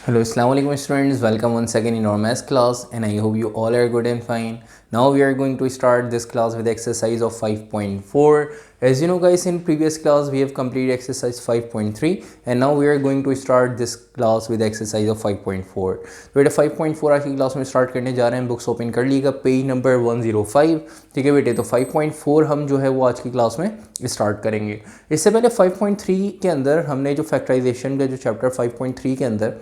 Hello, Assalamu alaikum students. Welcome once again in our math class, and I hope you all are good and fine. Now we are going to start this class with exercise of 5.4. As you know guys, in previous class we have completed exercise 5.3 and now we are going to start this class with exercise of 5.4. तो बेटा 5.4 आज की class में start करने जा रहे हैं. Books open कर लीजिएगा, पेज नंबर 105. ठीक है बेटे, तो 5.4 हम जो है वो आज की क्लास में स्टार्ट करेंगे. इससे पहले 5.3 के अंदर हमने जो फैक्टराइजेशन का जो चैप्टर 5.3 के अंदर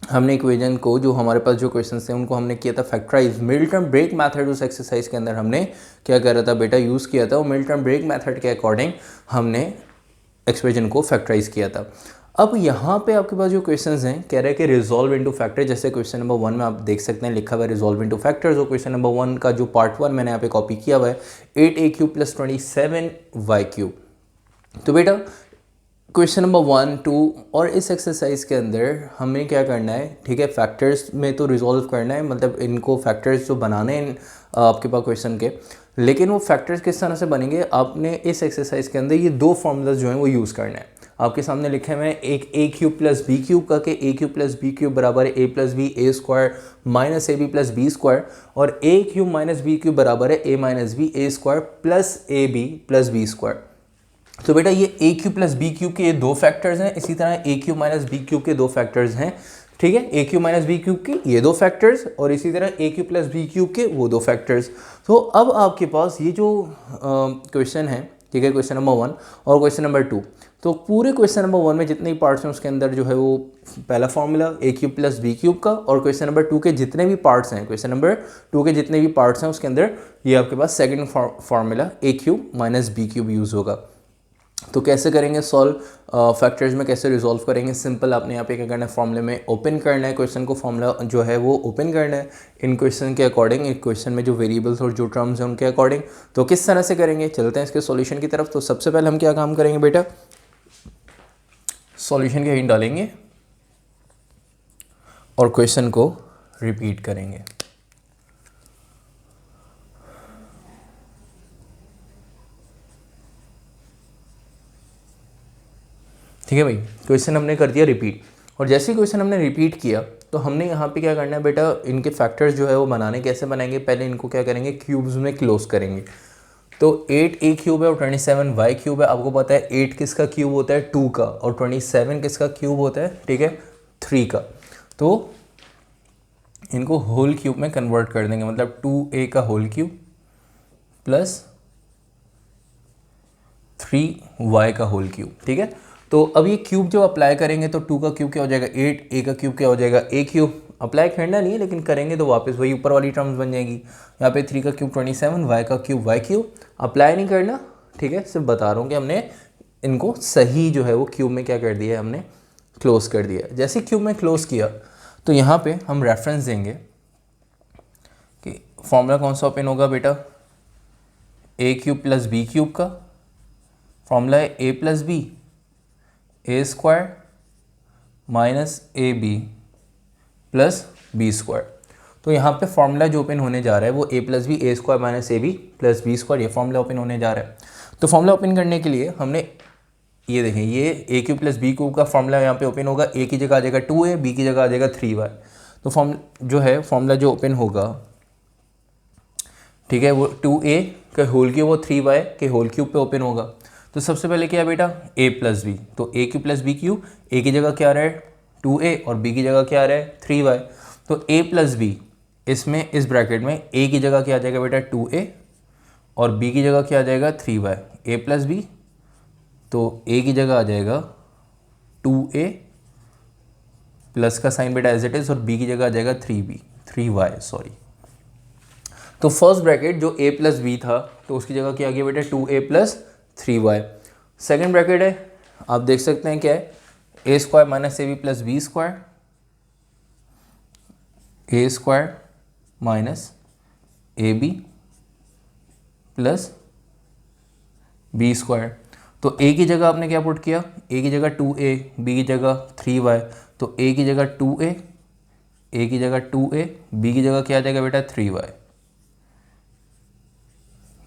हमने इक्वेशन को, जो हमारे पास जो क्वेश्चन थे उनको हमने किया था फैक्टराइज. मिल्टन ब्रेक मेथड उस एक्सरसाइज के अंदर हमने क्या करा था बेटा, यूज़ किया था. और मिल्टन ब्रेक मेथड के अकॉर्डिंग हमने एक्सप्रेशन को फैक्टराइज किया था. अब यहाँ पे आपके पास जो क्वेश्चंस हैं कह रहे हैं कि रिजॉल्व इनटू फैक्टर. जैसे क्वेश्चन नंबर 1 में आप देख सकते हैं लिखा हुआ है रिजॉल्व इनटू फैक्टर्स. और क्वेश्चन नंबर 1 का जो पार्ट 1 मैंने यहाँ पे कॉपी किया हुआ है 8a³ + 27y³. तो बेटा क्वेश्चन नंबर 1, 2 और इस एक्सरसाइज के अंदर हमें क्या करना है, ठीक है, फैक्टर्स में तो रिजॉल्व करना है, मतलब इनको फैक्टर्स जो बनाने हैं आपके पास क्वेश्चन के. लेकिन वो फैक्टर्स किस तरह से बनेंगे, आपने इस एक्सरसाइज के अंदर ये दो फॉर्मूलाज जो हैं वो यूज़ करना है. आपके सामने लिखे हुए हैं एक a³ + b³ का के a³ + b³ बराबर है a + b a² - ab + b², और a³ - b³ बराबर है a - b a² + ab + b². तो बेटा ये a³ + b³ के ये दो फैक्टर्स हैं, इसी तरह a³ - b³ के दो फैक्टर्स हैं. ठीक है, a³ - b³ के ये दो फैक्टर्स और इसी तरह a³ + b³ के वो दो फैक्टर्स. तो अब आपके पास ये जो क्वेश्चन है, ठीक है, क्वेश्चन नंबर 1 और क्वेश्चन नंबर 2. तो पूरे क्वेश्चन नंबर 1 में जितने भी पार्ट्स हैं उसके अंदर जो है वो पहला फॉर्मूला a³ + b³ का, और क्वेश्चन नंबर 2 के जितने भी पार्ट्स हैं, क्वेश्चन नंबर 2 के जितने भी पार्ट्स हैं उसके अंदर ये आपके पास second formula a³ - b³ use होगा. तो कैसे करेंगे सॉल्व, फैक्टर्स में कैसे रिजॉल्व करेंगे. सिंपल आपने यहाँ पे क्या करना है, फॉर्मूले में ओपन करना है क्वेश्चन को, फॉर्मूला जो है वो ओपन करना है इन क्वेश्चन के अकॉर्डिंग, इन क्वेश्चन में जो वेरिएबल्स और जो टर्म्स हैं उनके अकॉर्डिंग. तो किस तरह से करेंगे, चलते हैं इसके सॉल्यूशन की तरफ. तो सबसे पहले हम क्या काम करेंगे बेटा, सॉल्यूशन के हिंट डालेंगे और क्वेश्चन को रिपीट करेंगे. ठीक है भाई, क्वेश्चन हमने कर दिया रिपीट, और जैसे ही क्वेश्चन हमने रिपीट किया तो हमने यहाँ पे क्या करना है बेटा, इनके फैक्टर्स जो है वो बनाने कैसे बनाएंगे, पहले इनको क्या करेंगे क्यूब्स में क्लोज करेंगे. तो 8a³ है और 27y³ है. आपको पता है 8 किसका क्यूब होता है 2 का, और 27 किसका क्यूब होता है, ठीक है, 3 का. तो इनको होल क्यूब में कन्वर्ट कर देंगे, मतलब 2a का होल क्यूब प्लस 3y का होल क्यूब. ठीक है, तो अब ये क्यूब जब अप्लाई करेंगे तो 2 का क्यूब क्या हो जाएगा 8, a का क्यूब क्या हो जाएगा a³. अप्लाई करना नहीं है लेकिन करेंगे तो वापस वही ऊपर वाली टर्म्स बन जाएगी. यहाँ पे 3 का क्यूब 27, y का क्यूब y³. अप्लाई नहीं करना, ठीक है, सिर्फ बता रहा हूँ कि हमने इनको सही जो है वो क्यूब में क्या कर दिया है, हमने क्लोज कर दिया. जैसे क्यूब में क्लोज किया तो यहाँ पे हम रेफरेंस देंगे कि फॉर्मूला कौन सा ओपन होगा बेटा, a³ + b³ का. फॉर्मूला है a + b a² - ab + b². तो यहाँ पे फॉर्मूला जो ओपन होने जा रहा है वो a + b a² - ab + b², ये फॉर्मूला ओपन होने जा रहा है. तो फॉर्मूला ओपन करने के लिए हमने ये देखें, ये a³ + b³ का फॉर्मूला यहाँ पे ओपन होगा. a की जगह आ जाएगा 2a, b की जगह आ जाएगा 3y. तो फॉर्मूला जो ओपन होगा, ठीक है, वो 2a के होल क्यूब और 3y के होल क्यूब पे ओपन होगा. तो सबसे पहले क्या है बेटा a + b, तो a³ + b³, a की जगह क्या आ रहा है 2a और b की जगह क्या आ रहा है 3y. तो a + b, इसमें इस ब्रैकेट में a की जगह क्या आ जाएगा बेटा 2a और b की जगह क्या आ जाएगा 3y. a + b, तो a की जगह आ जाएगा 2a प्लस का साइन बेटा एज इट इज़, और b की जगह आ जाएगा 3y सॉरी. तो फर्स्ट ब्रैकेट जो a + b था तो उसकी जगह क्या आ गया बेटा 2a + 3y. सेकेंड ब्रैकेट है, आप देख सकते हैं क्या है a² - ab + b², a² - ab + b². तो a की जगह आपने क्या पुट किया, a की जगह 2a, b की जगह 3y. तो a की जगह 2a, b की जगह क्या आ जाएगा बेटा 3y.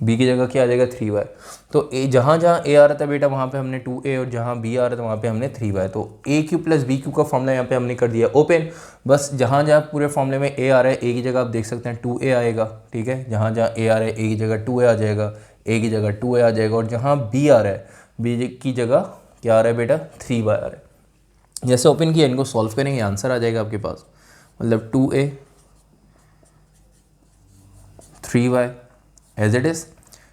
बी की जगह क्या आ जाएगा 3y। तो ए जहाँ जहाँ ए आ रहा था बेटा वहाँ पे हमने 2a और जहाँ बी आ रहा था वहाँ पे हमने 3y। तो ए क्यू प्लस बी क्यू का फॉर्मूला यहाँ पे हमने कर दिया ओपन। बस जहाँ जहाँ पूरे फॉर्मूले में ए आ रहा है ए की जगह आप देख सकते हैं 2a आएगा, ठीक है। जहाँ जहाँ ए आ रहा है ए की जगह 2a आ जाएगा, ए की जगह 2a आ जाएगा, और जहाँ बी आ रहा है बी की जगह क्या आ रहा है बेटा 3y आ रहा है। जैसे ओपन किया इनको सॉल्व करेंगे आंसर आ जाएगा आपके पास, मतलब 2a 3y as it is.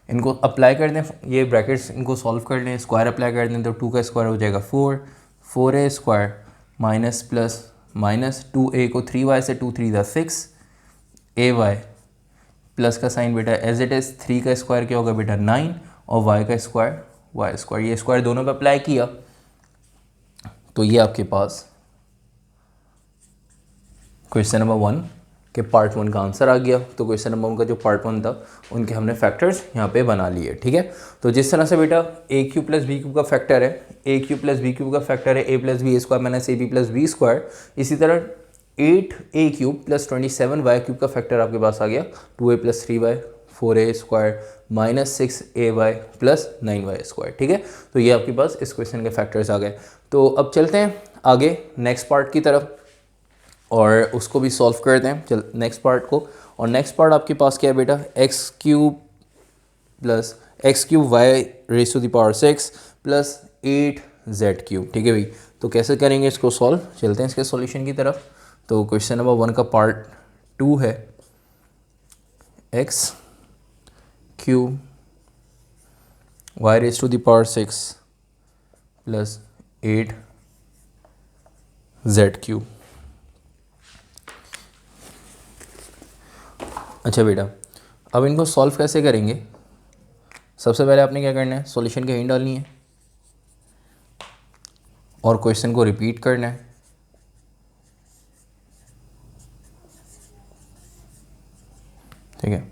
इनको अप्लाई कर दें, ये ब्रैकेट्स इनको सॉल्व कर लें, स्क्वायर अप्लाई कर दें तो 2 का स्क्वायर हो जाएगा 4a square minus plus minus 2a को 3y से 2 3 6 ay प्लस का साइन बेटा एज इट इज़। 3 का स्क्वायर क्या होगा बेटा 9 और y का स्क्वायर y स्क्वायर। ये स्क्वायर दोनों पे अप्लाई किया तो ये आपके पास क्वेश्चन नंबर 1 के पार्ट 1 का आंसर आ गया। तो क्वेश्चन नंबर 1 का जो पार्ट 1 था उनके हमने फैक्टर्स यहाँ पे बना लिए, ठीक है। तो जिस तरह से बेटा A cube plus B cube का फैक्टर है, A cube plus B cube का फैक्टर है A plus B square minus A B plus B square, इसी तरह 8a cube plus 27y cube का फैक्टर आपके पास आ गया 2a plus 3y 4a square minus 6ay plus 9y square, ठीक है। तो ये आपके पास इस क्वेश्चन के फैक्टर्स आ गए। तो अब चलते हैं आगे नेक्स्ट पार्ट की तरफ और उसको भी सॉल्व करते हैं। चल नेक्स्ट पार्ट को, और नेक्स्ट पार्ट आपके पास क्या है बेटा X cube plus X cube Y raise to the power 6 plus 8z cube, ठीक है भाई। तो कैसे करेंगे इसको सॉल्व, चलते हैं इसके सॉल्यूशन की तरफ। तो क्वेश्चन नंबर 1 का पार्ट 2 है X cube Y raise to the power 6 plus 8z cube. अच्छा बेटा, अब इनको सॉल्व कैसे करेंगे, सबसे पहले आपने क्या करना है, सॉल्यूशन की हिंट डालनी है और क्वेश्चन को रिपीट करना है, ठीक है।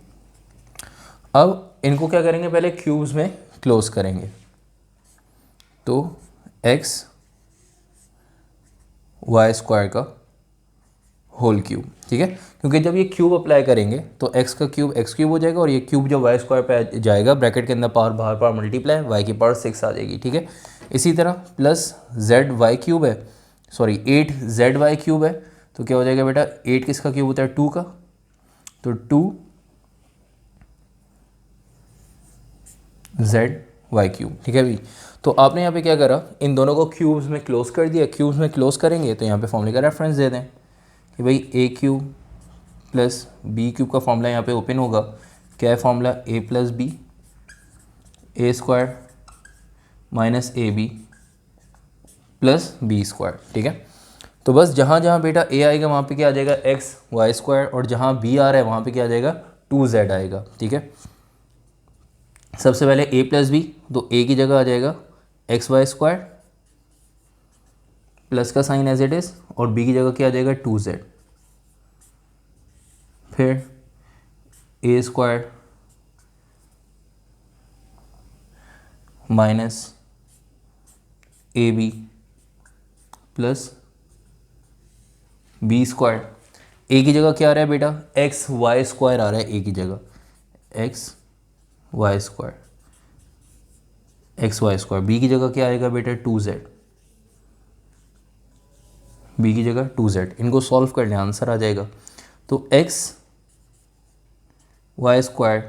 अब इनको क्या करेंगे, पहले क्यूब्स में क्लोज करेंगे। तो एक्स वाई स्क्वायर का होल क्यूब, ठीक है। क्योंकि जब ये क्यूब अप्लाई करेंगे तो x का क्यूब x क्यूब हो जाएगा और ये क्यूब जब y स्क्वायर पे जाएगा ब्रैकेट के अंदर पावर बाहर पावर मल्टीप्लाई y की पावर 6 आ जाएगी, ठीक है। इसी तरह प्लस ZY क्यूब है, सॉरी 8ZY क्यूब है, तो क्या हो जाएगा बेटा 8 किसका क्यूब होता है 2 का, तो 2ZY क्यूब, ठीक है भाई। तो आपने यहाँ पे क्या करा, इन दोनों को क्यूब्स में क्लोज कर दिया। क्यूब्स में क्लोज करेंगे तो यहाँ पे फॉर्मूले का रेफरेंस दे दें कि भाई A cube plus B cube का फॉर्मूला यहाँ पे ओपन होगा। क्या है formula, A plus B A square minus A B plus B square, ठीक है। तो बस जहाँ जहाँ बेटा ए आएगा वहाँ पे क्या आ जाएगा एक्स वाई स्क्वायर, और जहाँ बी आ रहा है वहाँ पे क्या आ जाएगा 2z आएगा, ठीक है। सबसे पहले a प्लस बी, तो a की जगह आ जाएगा एक्स वाई स्क्वायर प्लस का साइन एज इट इज, और b की जगह क्या आ जाएगा 2z, फिर a square minus A B plus B square. A की जगह क्या आ रहा है बेटा एक्स वाई स्क्वायर आ रहा है, ए की जगह X Y square X Y square. B की जगह क्या आएगा बेटा 2z, बी की जगह 2z। इनको सॉल्व कर लें आंसर आ जाएगा। तो x Y square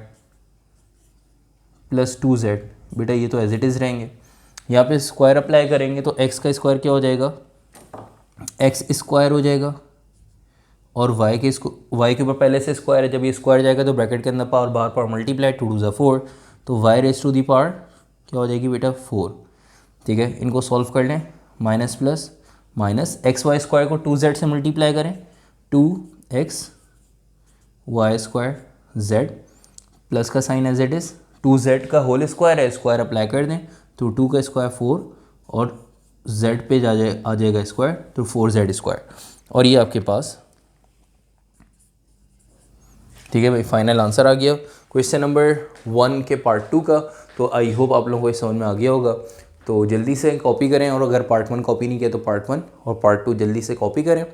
plus 2z, बेटा ये तो एज इट इज़ रहेंगे। यहाँ पे स्क्वायर अप्लाई करेंगे तो x का स्क्वायर क्या हो जाएगा x स्क्वायर हो जाएगा, और y के ऊपर पहले से स्क्वायर है, जब ये स्क्वायर जाएगा तो ब्रैकेट के अंदर पावर बाहर पावर मल्टीप्लाई 2 2 4, तो y raise to the power क्या हो जाएगी बेटा 4, ठीक है। इनको सॉल्व कर लें, minus plus minus x Y square को 2z से मल्टीप्लाई करें, 2x Y square z plus का sign as it is 2z का होल स्क्वायर है, स्क्वायर अप्लाई कर दें तो 2 का स्क्वायर 4 और z पे आ जाएगा स्क्वायर, तो 4z स्क्वायर, और ये आपके पास, ठीक है भाई, फाइनल आंसर आ गया क्वेश्चन नंबर 1 के पार्ट 2 का। तो आई होप आप लोगों को समझ में आ गया होगा। तो जल्दी से कॉपी करें, और अगर पार्ट 1 कॉपी नहीं किया तो पार्ट 1 और पार्ट 2 जल्दी से कॉपी करें,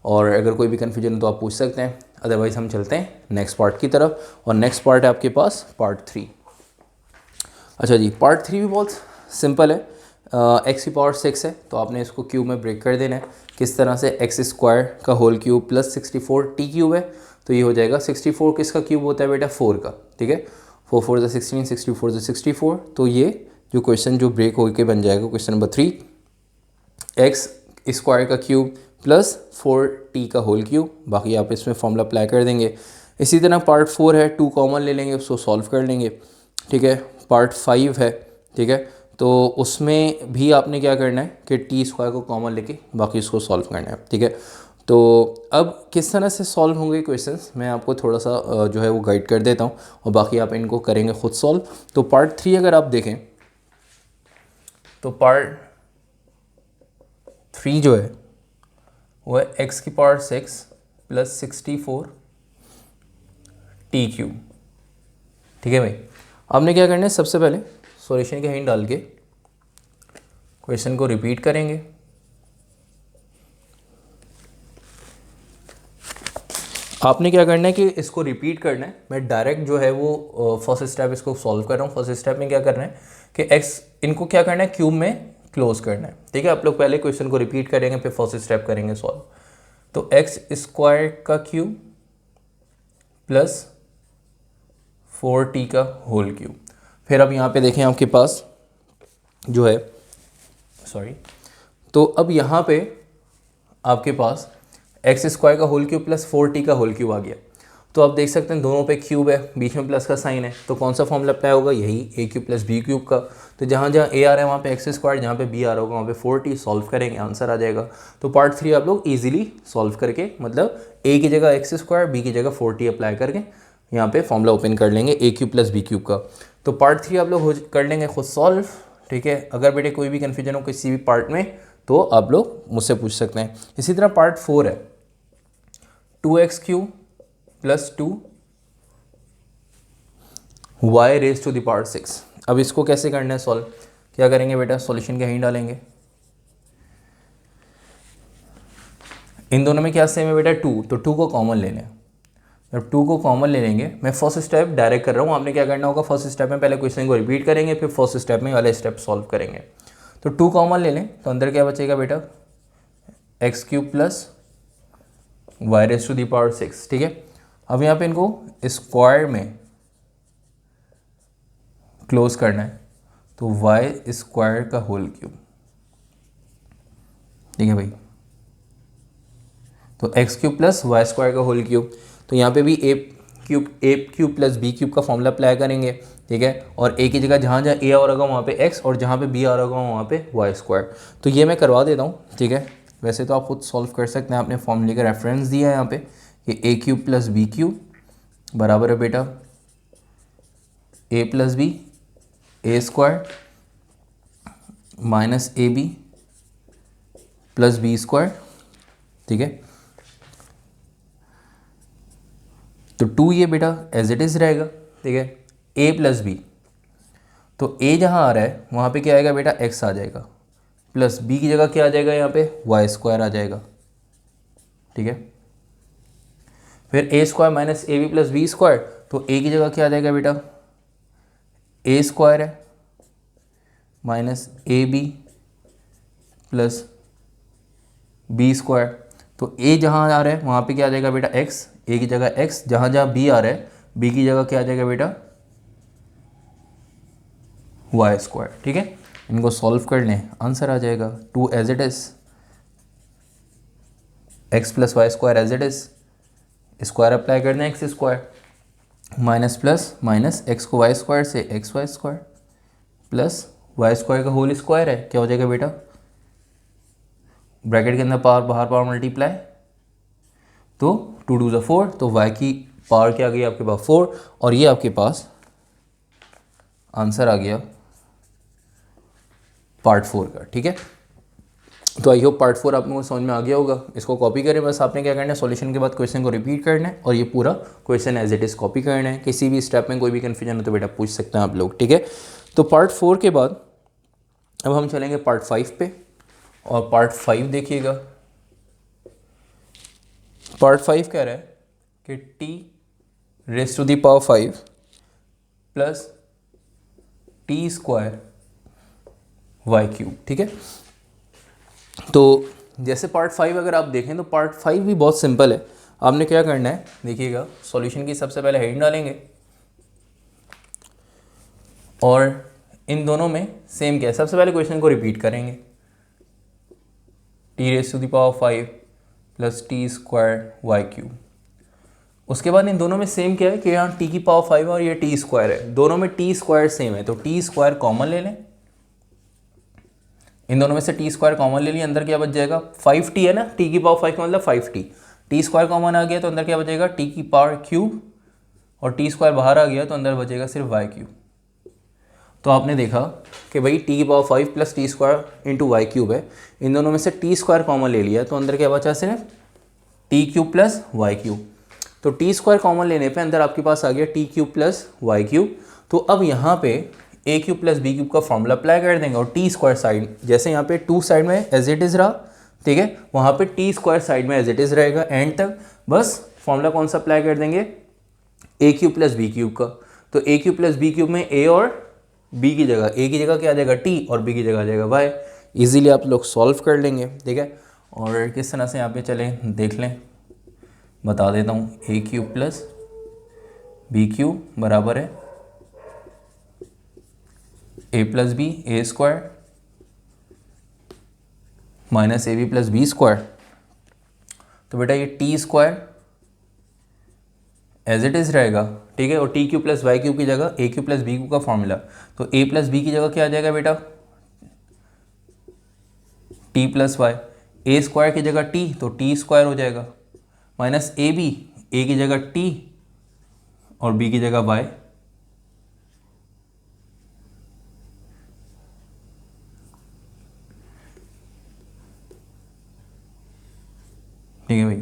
और अगर कोई भी कन्फ्यूजन हो तो आप पूछ सकते हैं। अदरवाइज़ हम चलते हैं नेक्स्ट पार्ट की तरफ, और नेक्स्ट पार्ट है आपके पास पार्ट 3। अच्छा जी, पार्ट 3 भी बहुत सिंपल है। एक्स की पावर 6 है तो आपने इसको क्यूब में ब्रेक कर देना है। किस तरह से, एक्स स्क्वायर का whole cube plus 64 T cube है तो ये हो जाएगा 64 किसका क्यूब होता है बेटा, 4 का, ठीक है। 4 4 ज़ा 16, 64 ज़ा 64, तो ये जो क्वेश्चन जो ब्रेक होकर बन जाएगा क्वेश्चन नंबर 3, एक्स स्क्वायर का क्यूब प्लस 4t का होल क्यूब। बाकी आप इसमें फॉर्मूला अप्लाई कर देंगे। इसी तरह पार्ट 4 है, 2 कॉमन ले लेंगे, उसको सॉल्व कर लेंगे, ठीक है। पार्ट 5 है, ठीक है, तो उसमें भी आपने क्या करना है कि टी स्क्वायर को कॉमन लेके बाकी इसको सॉल्व करना है, ठीक है। तो अब किस तरह से सॉल्व होंगे क्वेश्चंस मैं आपको थोड़ा सा जो है वो गाइड कर देता हूँ और बाकी आप इनको करेंगे खुद सॉल्व। तो पार्ट 3 अगर आप देखें तो पार्ट 3 जो है वो है एक्स की पावर 6 प्लस 64 टी क्यूब, ठीक है भाई। आपने क्या करना है, सबसे पहले सॉल्यूशन के हिंट डाल के क्वेश्चन को रिपीट करेंगे। आपने क्या करना है कि इसको रिपीट करना है। मैं डायरेक्ट जो है वो फर्स्ट स्टेप इसको सॉल्व कर रहा हूँ। फर्स्ट स्टेप में क्या करना है कि एक्स इनको क्या करना है, क्यूब में क्लोज करना है, ठीक है। आप लोग पहले क्वेश्चन को रिपीट करेंगे फिर फर्स्ट स्टेप करेंगे सॉल्व। तो एक्स स्क्वायर का क्यूब प्लस 4t का होल क्यूब। फिर अब यहाँ पे देखें आपके पास जो है, सॉरी, तो अब यहाँ पे आपके पास एक्स स्क्वायर का होल क्यूब प्लस 4t का होल क्यूब आ गया। तो आप देख सकते हैं दोनों पे क्यूब है, बीच में प्लस का साइन है, तो कौन सा फॉर्मूला अप्लाई होगा, यही ए क्यूब प्लस बी क्यूब का। तो जहाँ जहाँ ए आ रहा है वहाँ पे एक्स स्क्वायर, जहाँ पे बी आ रहा होगा वहाँ पे 4t, सॉल्व करेंगे आंसर आ जाएगा। तो पार्ट 3 आप लोग इजीली सॉल्व करके, मतलब ए की जगह एक्स स्क्वायर, बी की जगह 4t अप्लाई करके यहाँ पे फॉर्मूला ओपन कर लेंगे ए क्यूब प्लस बी क्यूब का। तो पार्ट 3 आप लोग कर लेंगे खुद सॉल्व, ठीक है। अगर बेटे कोई भी कन्फ्यूजन हो किसी भी पार्ट में तो आप लोग मुझसे पूछ सकते हैं। इसी तरह पार्ट 4 है 2x cube plus 2 y raise to the power 6। अब इसको कैसे करना है सॉल्व, क्या करेंगे बेटा, सॉल्यूशन के यहीं डालेंगे। इन दोनों में क्या सेम है बेटा, 2, तो 2 को कॉमन ले लें। जब 2 को कॉमन ले लेंगे, मैं फर्स्ट स्टेप डायरेक्ट कर रहा हूँ, आपने क्या करना होगा, फर्स्ट स्टेप में पहले क्वेश्चन को रिपीट करेंगे फिर फर्स्ट स्टेप में वाले स्टेप सॉल्व करेंगे। तो 2 कॉमन ले लें तो अंदर क्या बचेगा बेटा, X cube plus Y raise to the power 6, ठीक है। अब यहाँ पे इनको स्क्वायर में क्लोज करना है तो वाई स्क्वायर का होल क्यूब, ठीक है भाई। तो x cube plus y square का होल क्यूब, तो यहाँ पे भी a cube plus B cube का फॉर्मूला अप्लाई करेंगे, ठीक है। और ए की जगह जहाँ जहाँ ए आ रहा होगा वहाँ पे एक्स और जहाँ पे बी आ रहा होगा वहाँ पे वाई स्क्वायर। तो ये मैं करवा देता हूँ, ठीक है। वैसे तो आप खुद सॉल्व कर सकते हैं, आपने फॉर्मूले का रेफरेंस दिया है यहाँ पे कि A cube plus B cube बराबर है बेटा A plus B A square minus A B plus B square, ठीक है। तो 2 ये बेटा एज इट इज़ रहेगा, ठीक है। ए प्लस बी, तो ए जहाँ आ रहा है वहाँ पे क्या आएगा बेटा, एक्स आ जाएगा, प्लस बी की जगह क्या आ जाएगा यहाँ पे, वाई स्क्वायर आ जाएगा, ठीक है। फिर ए square minus A B plus B square, तो ए की जगह क्या आ जाएगा बेटा, ए स्क्वायर है minus A B plus B square. तो ए जहाँ आ रहा है वहाँ पे क्या आ जाएगा बेटा, एक्स, ए की जगह एक्स, जहाँ जहाँ बी आ रहा है बी की जगह क्या आ जाएगा बेटा, वाई स्क्वायर, ठीक है। इनको सॉल्व कर लें आंसर आ जाएगा 2 as it is, x plus y square as it is, square apply करना है x square minus plus minus x को वाई स्क्वायर से x Y square plus y square का होल स्क्वायर है, क्या हो जाएगा बेटा, ब्रैकेट के अंदर पावर बाहर पावर मल्टीप्लाई, तो 2 2 ज़ा 4, तो y की पावर क्या आ गई आपके पास 4 और ये आपके पास आंसर आ गया पार्ट 4 का, ठीक है। तो आई होप पार्ट 4 आप लोगों को समझ में आ गया होगा। इसको कॉपी करें, बस आपने क्या करना है, सॉल्यूशन के बाद क्वेश्चन को रिपीट करना है और ये पूरा question as it is copy करना है। किसी भी स्टेप में कोई भी कन्फ्यूजन हो तो बेटा पूछ सकते हैं आप लोग, ठीक है। तो पार्ट 4 के बाद अब हम चलेंगे पार्ट 5 पे, और पार्ट 5 देखिएगा। पार्ट 5 कह रहा है कि t raise to the power 5 plus t square y cube. ठीक है, तो जैसे पार्ट 5 अगर आप देखें तो पार्ट 5 भी बहुत सिंपल है। आपने क्या करना है, देखिएगा, सॉल्यूशन की सबसे पहले हेडिंग डालेंगे और इन दोनों में सेम क्या है, सबसे पहले क्वेश्चन को रिपीट करेंगे, t raise to the power 5 plus t square y cube. उसके बाद इन दोनों में सेम क्या है कि यहाँ टी की पावर 5 और ये टी स्क्वायर है, दोनों में टी स्क्वायर सेम है, तो टी स्क्वायर कॉमन ले लें। इन दोनों में से टी स्क्वायर कॉमन ले लिया, अंदर क्या बच जाएगा, 5t है ना, टी की पावर 5 का मतलब 5t, टी स्क्वायर कॉमन आ गया तो अंदर क्या बचेगा, टी की पावर क्यूब, और टी स्क्वायर बाहर आ गया तो अंदर बचेगा सिर्फ वाई क्यूब। तो आपने देखा कि भाई टी की power 5 plus t square into y cube है, इन दोनों में से टी स्क्वायर कॉमन ले लिया तो अंदर क्या बचा, सिर्फ t cube plus Y cube. तो टी स्क्वायर कॉमन लेने पे अंदर आपके पास आ गया t cube plus Y cube. तो अब यहाँ पे a cube plus B cube का फॉर्मूला अप्लाई कर देंगे, और टी स्क्वायर साइड जैसे यहाँ पे 2 साइड में एज इट इज़ रहा, ठीक है, वहाँ पे टी स्क्वायर साइड में एज इट इज़ रहेगा एंड तक। बस फॉर्मूला कौन सा अप्लाई कर देंगे, ए क्यूब प्लस बी क्यूब का। तो ए क्यूब प्लस बी क्यूब में ए और बी की जगह, ए की जगह क्या आ जाएगा टी और बी की जगह आ जाएगा वाई। इजीली आप लोग सॉल्व कर लेंगे, ठीक है। और किस तरह से यहाँ पे चले देख लें, बता देता हूँ, A cube plus B cube बराबर है A plus B A square minus A B plus B square. तो बेटा ये T square as it is रहेगा, ठीक है, और T cube plus Y cube की जगह A cube plus B cube का फॉर्मूला, तो ए प्लस बी की जगह क्या आ जाएगा बेटा, टी प्लस वाई, ए स्क्वायर की जगह टी तो टी स्क्वायर हो जाएगा, माइनस ए बी, ए की जगह टी और बी की जगह वाई। ठीक है भाई,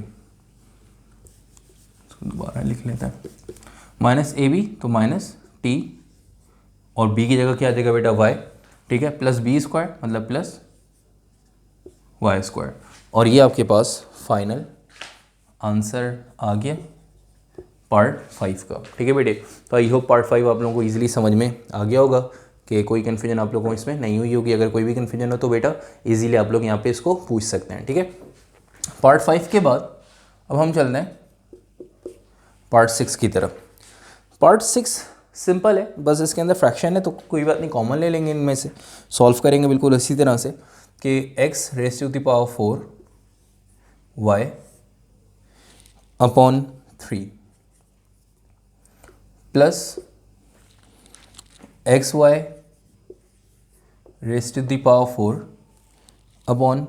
इसको दोबारा लिख लेते हैं, माइनस ए बी तो माइनस टी और बी की जगह क्या आ जाएगा बेटा वाई, ठीक है, प्लस बी स्क्वायर मतलब प्लस वाई स्क्वायर। और ये आपके पास फाइनल आंसर आ गया पार्ट 5 का। ठीक है बेटे, तो आई होप पार्ट 5 आप लोगों को इजीली समझ में आ गया होगा कि कोई कन्फ्यूजन आप लोगों को इसमें नहीं हुई होगी। अगर कोई भी कन्फ्यूजन हो तो बेटा इजीली आप लोग यहाँ पे इसको पूछ सकते हैं। ठीक है, पार्ट 5 के बाद अब हम चल रहे हैं पार्ट 6 की तरफ। पार्ट 6 सिंपल है, बस इसके अंदर फ्रैक्शन है तो कोई बात नहीं, कॉमन ले लेंगे, इनमें से सॉल्व करेंगे बिल्कुल इसी तरह से कि x raise to the power 4 y upon 3 plus x y raise to the power 4 upon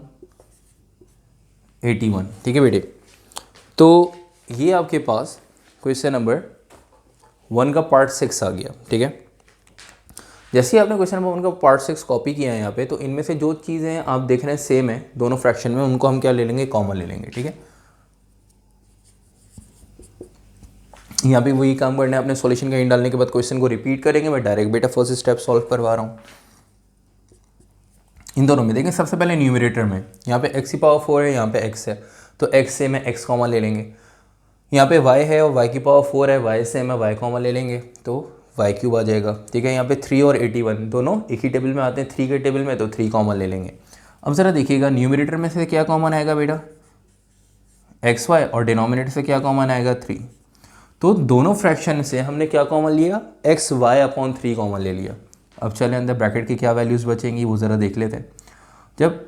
81। ठीक है बेटे, तो ये आपके पास क्वेश्चन नंबर 1 का पार्ट 6 आ गया। ठीक है, जैसे ही आपने क्वेश्चन नंबर 1 का पार्ट 6 कॉपी किया है यहाँ पे, तो इनमें से जो चीज़ें आप देख रहे हैं सेम है दोनों फ्रैक्शन में, उनको हम क्या ले लेंगे, कॉमन ले लेंगे। ठीक है, यहाँ पे वही काम करना है, अपने सॉल्यूशन का इन डालने के बाद क्वेश्चन को रिपीट करेंगे। मैं डायरेक्ट बेटा फर्स्ट स्टेप सॉल्व करवा रहा हूँ। इन दोनों में देखें, सबसे पहले न्यूमरेटर में यहाँ पे x की पावर 4 है, यहाँ पे x है, तो x से मैं x कॉमन ले लेंगे। यहाँ पे y है और y की पावर 4 है, y से मैं y कॉमन ले लेंगे तो y क्यूब आ जाएगा। ठीक है, यहाँ पे 3 और 81 दोनों एक ही टेबल में आते हैं, 3 के टेबल में, तो 3 कॉमन ले लेंगे। अब ज़रा देखिएगा न्यूमरेटर में से क्या कॉमन आएगा बेटा, एक्स वाई, और डिनोमिनेटर से क्या कॉमन आएगा 3। तो दोनों फ्रैक्शन से हमने क्या कॉमन लिया, एक्स वाई अपॉन 3 कॉमन ले लिया। अब चले अंदर ब्रैकेट की क्या वैल्यूज़ बचेंगी वो ज़रा देख लेते हैं। जब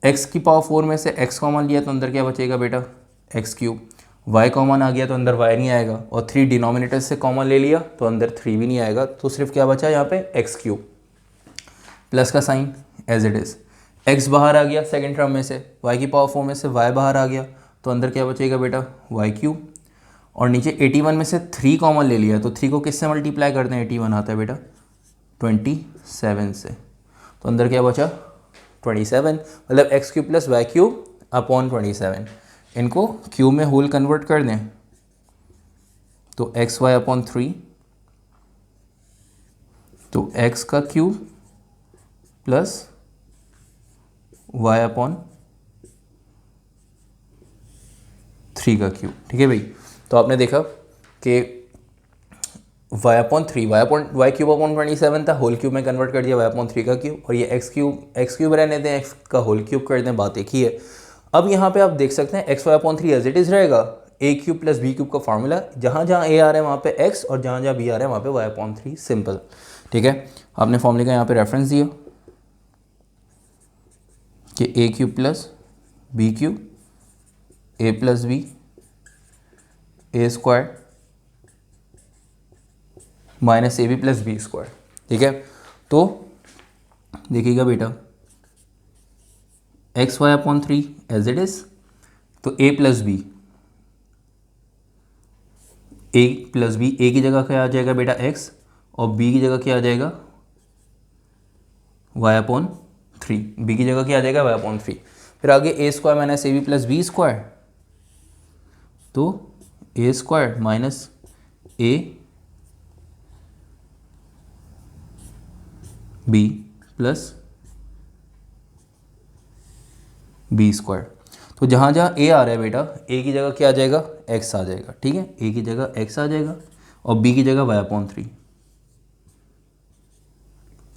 x की पावर 4 में से x कॉमन लिया तो अंदर क्या बचेगा बेटा, एक्स क्यूब, y कॉमन आ गया तो अंदर y नहीं आएगा, और 3 डिनोमिनेटर से कॉमन ले लिया तो अंदर 3 भी नहीं आएगा, तो सिर्फ क्या बचा यहाँ पे एक्स क्यूब, प्लस का sign as it is, x बाहर आ गया सेकेंड टर्म में से, y की पावर 4 में से y बाहर आ गया तो अंदर क्या बचेगा बेटा वाई क्यूब, और नीचे 81 में से 3 कॉमन ले लिया, तो 3 को किससे मल्टीप्लाई करते हैं, 81 आता है बेटा 27 से, तो अंदर क्या बचा 27, मतलब x cube plus Y cube upon 27। इनको क्यूब में होल कन्वर्ट कर दें तो एक्स वाई अपॉन 3, तो एक्स का क्यूब प्लस वाई अपॉन 3 का क्यूब। ठीक है भाई, तो आपने देखा कि y upon three, y cube upon 27 था, होल क्यूब में कन्वर्ट कर दिया वाई अपॉन थ्री का क्यूब, और ये एक्स क्यूब रहने दें, एक्स का होल क्यूब कर दें, बात एक ही है। अब यहाँ पे आप देख सकते हैं x Y upon three as it is रहेगा, a cube plus B cube का फार्मूला, जहाँ जहाँ ए आ रहा है वहाँ पे एक्स और जहाँ जहाँ बी आ रहा है वहाँ पे वाई अपॉन थ्री, सिंपल। ठीक है, आपने फॉर्मूले का यहाँ पे रेफरेंस दिया कि A cube plus B cube A plus B A square minus A B plus B square. ठीक है, तो देखिएगा बेटा X Y upon three as it is, तो ए प्लस बी, ए की जगह क्या आ जाएगा बेटा एक्स, और बी की जगह क्या आ जाएगा वाई अपॉन थ्री, बी की जगह क्या आ जाएगा वाई अपॉन थ्री। फिर आगे A square minus A B plus B square, तो A square minus A B plus B square. तो जहाँ जहाँ ए आ रहा है बेटा, ए की जगह क्या आ जाएगा एक्स आ जाएगा। ठीक है, ए की जगह एक्स आ जाएगा और बी की जगह वाई अपॉन थ्री,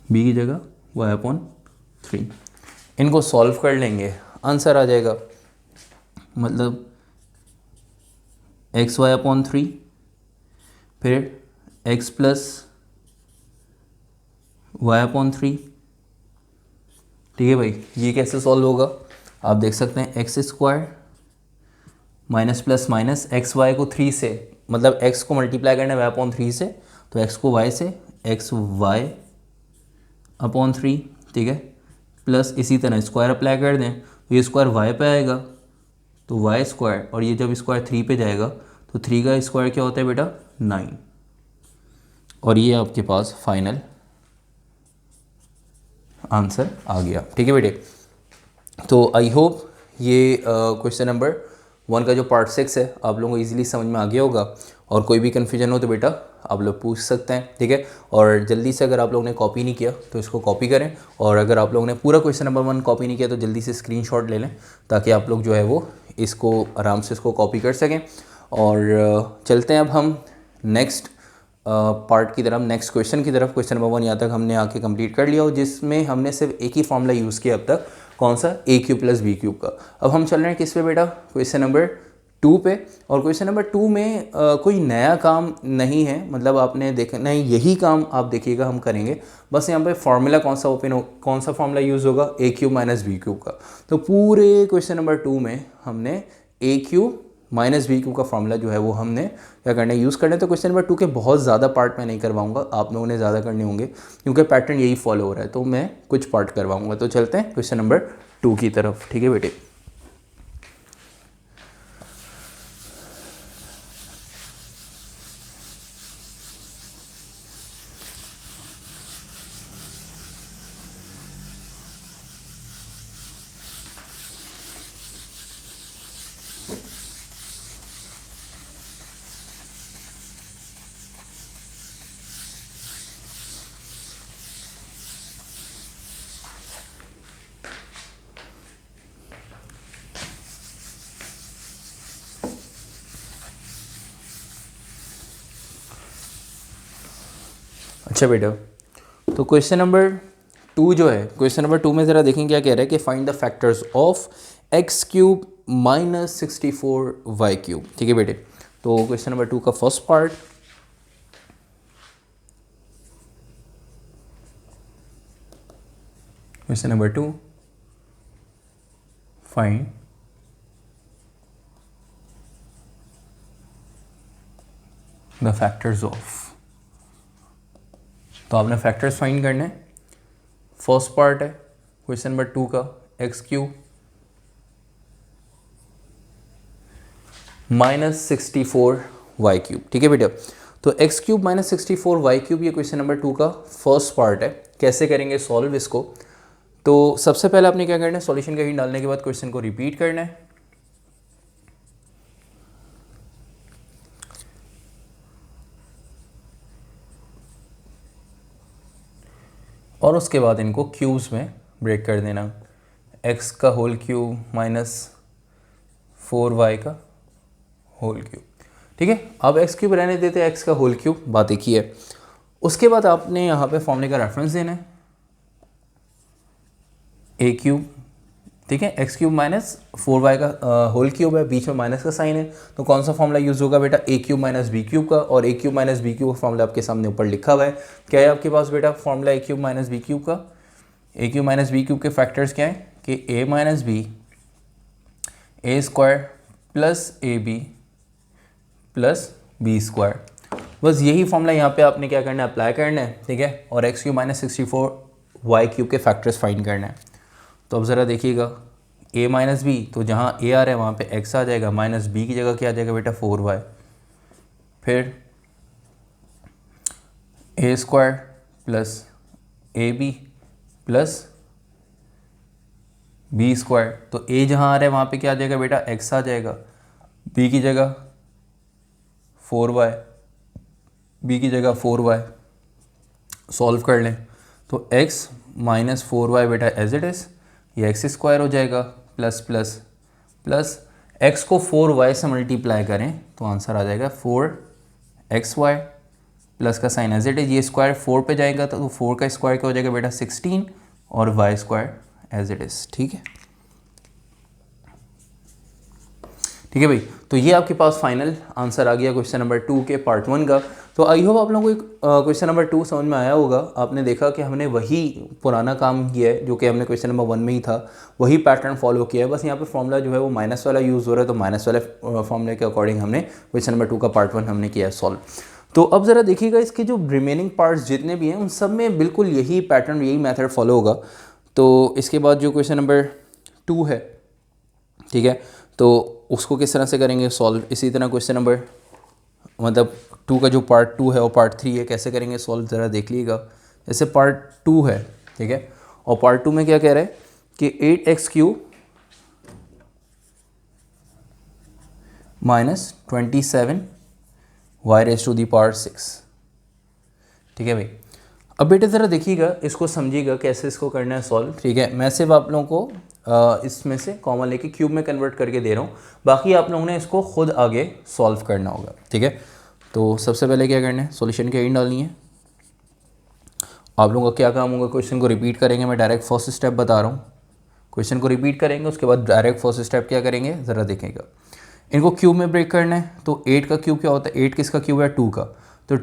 बी की जगह वाई अपॉन थ्री। इनको सॉल्व कर लेंगे, आंसर आ जाएगा, मतलब एक्स वाई अपॉन थ्री, फिर x plus y upon three. ठीक है भाई, ये कैसे सॉल्व होगा आप देख सकते हैं, x square minus plus minus x y को थ्री से, मतलब एक्स को मल्टीप्लाई करना है वाई अपॉन थ्री से, तो एक्स को वाई से, एक्स वाई अपॉन थ्री। ठीक है, प्लस इसी तरह स्क्वायर अप्लाई कर दें तो ये स्क्वायर वाई पे आएगा, तो वाई स्क्वायर, और ये जब स्क्वायर थ्री पे जाएगा तो थ्री का स्क्वायर क्या होता है बेटा 9, और ये आपके पास फाइनल आंसर आ गया। ठीक है बेटे, तो आई होप ये क्वेश्चन नंबर 1 का जो पार्ट 6 है आप लोगों को इजीली समझ में आ गया होगा, और कोई भी कन्फ्यूजन हो तो बेटा आप लोग पूछ सकते हैं। ठीक है, और जल्दी से अगर आप लोगों ने कॉपी नहीं किया तो इसको कॉपी करें, और अगर आप लोगों ने पूरा क्वेश्चन नंबर 1 कॉपी नहीं किया तो जल्दी से स्क्रीनशॉट ले लें, ताकि आप लोग जो है वो इसको आराम से इसको कॉपी कर सकें। और चलते हैं अब हम नेक्स्ट पार्ट की तरफ, नेक्स्ट क्वेश्चन की तरफ। क्वेश्चन नंबर 1 यहाँ तक हमने आके कंप्लीट कर लिया, और जिसमें हमने सिर्फ एक ही फॉर्मूला यूज़ किया अब तक, कौन सा, ए क्यूब प्लस बी क्यूब का। अब हम चल रहे हैं किस पे बेटा, क्वेश्चन नंबर 2 पे। और क्वेश्चन नंबर 2 में कोई नया काम नहीं है, मतलब आपने देखना है यही काम आप देखिएगा हम करेंगे, बस यहाँ पे फार्मूला कौन सा फार्मूला यूज़ होगा, ए क्यूब माइनस बी क्यूब का। तो पूरे क्वेश्चन नंबर 2 में हमने ए क्यूब माइनस बी क्यूब का फार्मूला जो है वो हमने क्या करना है, यूज़ करना है। तो क्वेश्चन नंबर 2 के बहुत ज़्यादा पार्ट मैं नहीं करवाऊंगा, आप लोगों ने ज़्यादा करने होंगे, क्योंकि पैटर्न यही फॉलो हो रहा है, तो मैं कुछ पार्ट करवाऊंगा। तो चलते हैं क्वेश्चन नंबर 2 की तरफ। ठीक है बेटे, अच्छा बेटा, तो क्वेश्चन नंबर 2 जो है, क्वेश्चन नंबर 2 में ज़रा देखें क्या कह रहा है कि find the factors of x cube minus 64 y cube. ठीक है बेटे, तो क्वेश्चन नंबर 2 का first part, question number 2, find the factors of. तो आपने फैक्टर्स फाइंड करने हैं। फर्स्ट पार्ट है क्वेश्चन नंबर 2 का, x cube minus 64 y cube. ठीक है बेटा, तो x cube minus 64 y cube ये क्वेश्चन नंबर 2 का फर्स्ट पार्ट है। कैसे करेंगे सॉल्व इसको, तो सबसे पहले आपने क्या करना है, सॉल्यूशन का हिंट डालने के बाद क्वेश्चन को रिपीट करना है, और उसके बाद इनको क्यूब्स में ब्रेक कर देना। एक्स का होल क्यूब माइनस 4y का होल क्यूब। ठीक है। अब एक्स क्यूब रहने देते हैं, एक्स का होल क्यूब, बात एक ही है। उसके बाद आपने यहाँ पे फॉर्मूले का रेफरेंस देना है, ए क्यूब, ठीक है, एक्स क्यूब माइनस 4y का होल क्यूब है, बीच में माइनस का साइन है, तो कौन सा फॉर्मूला यूज़ होगा बेटा, ए क्यूब माइनस बी क्यूब का। और ए क्यूब माइनस बी क्यूब का फॉर्मूला आपके सामने ऊपर लिखा हुआ है। क्या है आपके पास बेटा formula A cube minus B cube का? A cube minus B cube के फैक्टर्स क्या हैं कि A minus B, A square plus A B plus B square. बस यही फॉर्मूला यहाँ पे आपने क्या करना है, अप्लाई करना है, ठीक है। और x cube minus 64 y cube के फैक्टर्स फाइंड करना है। तो अब ज़रा देखिएगा, a माइनस बी, तो जहाँ a आ रहा है वहाँ पे x आ जाएगा, माइनस b की जगह क्या आ जाएगा बेटा 4y, फिर a square plus A B plus B square. तो a जहाँ आ रहा है वहाँ पे क्या आ जाएगा बेटा x आ जाएगा, b की जगह 4y, b की जगह 4y, सॉल्व कर लें तो x माइनस 4y बेटा एज इट इज़, ये एक्स स्क्वायर हो जाएगा प्लस प्लस प्लस x को 4y से मल्टीप्लाई करें तो आंसर आ जाएगा 4xy प्लस का साइन एज इट इज, ये स्क्वायर 4 पे जाएगा तो 4 का स्क्वायर क्या हो जाएगा बेटा 16 और y square as it is. ठीक है, ठीक है भाई। तो ये आपके पास फाइनल आंसर आ गया क्वेश्चन नंबर 2 के पार्ट 1 का। तो आई होप आप लोगों को क्वेश्चन नंबर 2 समझ में आया होगा। आपने देखा कि हमने वही पुराना काम किया है जो कि हमने क्वेश्चन नंबर 1 में ही था, वही पैटर्न फॉलो किया है। बस यहाँ पे फॉर्मूला जो है वो माइनस वाला यूज़ हो रहा है, तो माइनस वाले फॉर्मूले के अकॉर्डिंग हमने क्वेश्चन नंबर 2 का पार्ट 1 हमने किया है सॉल्व। तो अब ज़रा देखिएगा इसके जो रिमेनिंग पार्ट्स जितने भी हैं उन सब में बिल्कुल यही पैटर्न, यही मेथड फॉलो होगा। तो इसके बाद जो क्वेश्चन नंबर 2 है, ठीक है, तो उसको किस तरह से करेंगे सॉल्व। इसी तरह क्वेश्चन नंबर मतलब 2 का जो पार्ट 2 है और पार्ट 3 है, कैसे करेंगे सॉल्व ज़रा देख लीजिएगा। जैसे पार्ट 2 है, ठीक है, और पार्ट 2 में क्या कह रहा है कि 8x cube minus 27y raise to the power 6। ठीक है भाई, अब बेटे ज़रा देखिएगा, इसको समझिएगा कैसे इसको करना है सॉल्व। ठीक है, मैं सिर्फ आप लोगों को इसमें से कॉमन लेके क्यूब में कन्वर्ट करके दे रहा हूँ, बाकी आप लोगों ने इसको खुद आगे सॉल्व करना होगा। ठीक है, तो सबसे पहले क्या करना है, सॉल्यूशन की इन डालनी है। आप लोगों का क्या काम होगा, क्वेश्चन को रिपीट करेंगे। मैं डायरेक्ट फर्स्ट स्टेप बता रहा हूँ, क्वेश्चन को रिपीट करेंगे, उसके बाद डायरेक्ट फर्स्ट स्टेप क्या करेंगे ज़रा देखेंगे। इनको क्यूब में ब्रेक करना है, तो 8 का क्यूब क्या होता है, 8 किसका क्यूब है, 2 का, तो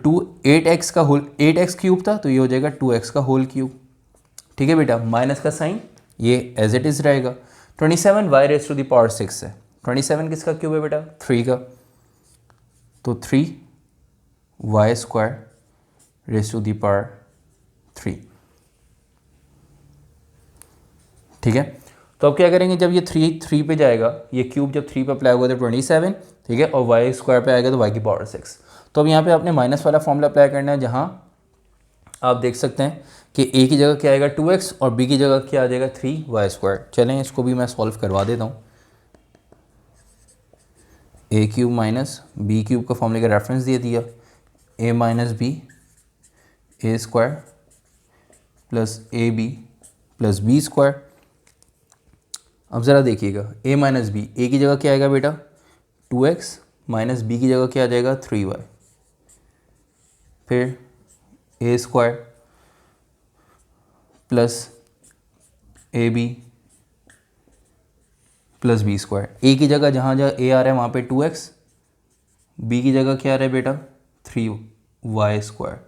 8x का होल, 8x क्यूब था तो ये हो जाएगा 2x का होल क्यूब। ठीक है बेटा, माइनस का साइन ये एज इट इज़ रहेगा। 27y raise to the power 6 है, 27 किसका क्यूब है बेटा, 3 का, तो 3y square raise to the power 3। ठीक है, तो अब क्या करेंगे, जब ये 3 पे जाएगा, ये क्यूब जब 3 पे अप्लाई होगा तो 27, ठीक है, और y स्क्वायर पे आएगा तो y की पावर 6। तो अब यहाँ पे आपने माइनस वाला फॉर्मूला अप्लाई करना है, जहाँ आप देख सकते हैं कि a की जगह क्या आएगा 2x और b की जगह क्या आ जाएगा 3y स्क्वायर। चलें इसको भी मैं सॉल्व करवा देता हूँ। a cube minus B cube का फॉर्मूले का रेफरेंस दे दिया, a minus B A square plus A B plus B square. अब ज़रा देखिएगा, a माइनस बी, ए की जगह क्या आएगा बेटा 2x माइनस बी की जगह क्या आ जाएगा 3y, फिर ए square plus A B plus B square. A की जगह जहाँ जहाँ ए आ रहा है वहाँ पे 2x, बी की जगह क्या आ रहा है बेटा 3y स्क्वायर,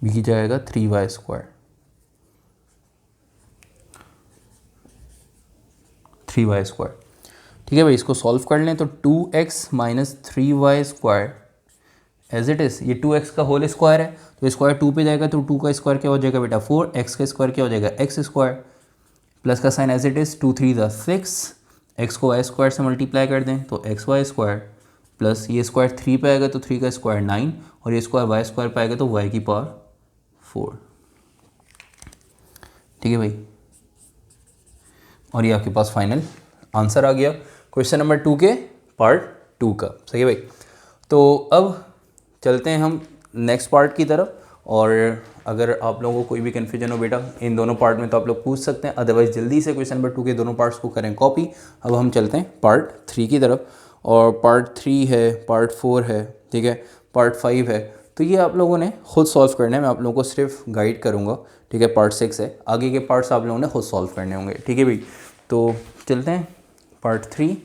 बी की जगह आएगा 3y स्क्वायर, 3y स्क्वायर। ठीक है भाई, इसको सॉल्व कर लें तो 2x minus 3y square as it is, ये 2x का होल स्क्वायर है तो स्क्वायर 2 पे जाएगा तो 2 का स्क्वायर क्या हो जाएगा बेटा 4, x का स्क्वायर क्या हो जाएगा x स्क्वायर, प्लस का साइन एज इट इज़ 2 3 द 6, x को y स्क्वायर से मल्टीप्लाई कर दें तो xy स्क्वायर, प्लस ये स्क्वायर 3 पे आएगा तो 3 का स्क्वायर 9 और ये स्क्वायर y स्क्वायर पे आएगा तो y की पावर 4। ठीक है भाई, और ये आपके पास फाइनल आंसर आ गया क्वेश्चन नंबर 2 के पार्ट 2 का। सही है भाई, तो अब चलते हैं हम नेक्स्ट पार्ट की तरफ। और अगर आप लोगों को कोई भी कन्फ्यूजन हो बेटा इन दोनों पार्ट में तो आप लोग पूछ सकते हैं, अदरवाइज जल्दी से क्वेश्चन नंबर 2 के दोनों पार्ट्स को करें कॉपी। अब हम चलते हैं पार्ट 3 की तरफ। और पार्ट 3 है, पार्ट 4 है, ठीक है, पार्ट 5 है। तो ये आप लोगों ने खुद सॉल्व करना है, मैं आप लोगों को सिर्फ गाइड करूँगा, ठीक है। पार्ट 6 है, आगे के पार्ट्स आप लोगों ने खुद सॉल्व करने होंगे, ठीक है भाई। तो चलते हैं पार्ट 3।